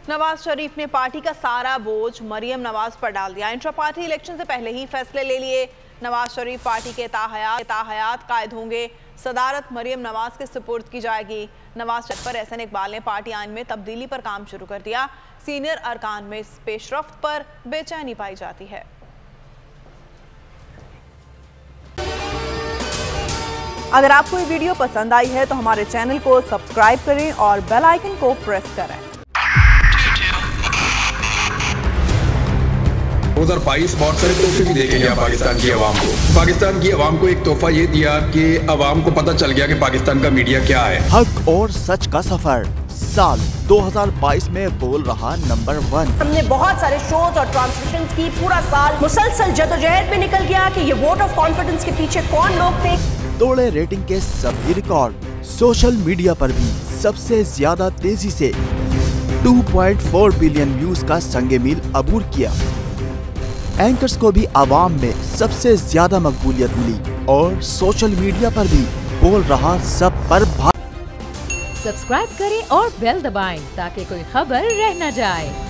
नवाज शरीफ ने पार्टी का सारा बोझ मरियम नवाज पर डाल दिया। इंट्रा पार्टी इलेक्शन से पहले ही फैसले ले लिए। नवाज शरीफ पार्टी के ताहयात कायद होंगे। सदारत मरियम नवाज के सुपुर्द की जाएगी। नवाज शरीफ पर एहसन इकबाल ने पार्टी आइन में तब्दीली पर काम शुरू कर दिया। सीनियर अरकान में इस पेशरफ्त पर बेचैनी पाई जाती है। अगर आपको ये वीडियो पसंद आई है तो हमारे चैनल को सब्सक्राइब करें और बेल आइकन को प्रेस करें। 2022 बहुत सारे तोहफे भी देके गया पाकिस्तान की आवाम को। पाकिस्तान की आवाम को एक तोहफा ये दिया कि आवाम को पता चल गया कि पाकिस्तान का मीडिया क्या है। हक और सच का सफर साल 2022 में बोल रहा नंबर 1। हमने बहुत सारे शोज और ट्रांसमिशंस की। पूरा साल मुसलसल जदोजहद में निकल गया कि ये वोट ऑफ कॉन्फिडेंस के पीछे कौन लोग थे। तोड़े रेटिंग के सभी रिकॉर्ड। सोशल मीडिया पर भी सबसे ज्यादा तेजी से 2.4 बिलियन व्यूज का संगे मील अबूर किया। एंकर्स को भी आवाम में सबसे ज्यादा मकबूलियत मिली और सोशल मीडिया पर भी बोल रहा सब पर सब्सक्राइब करें और बेल दबाएं ताकि कोई खबर रह न जाए।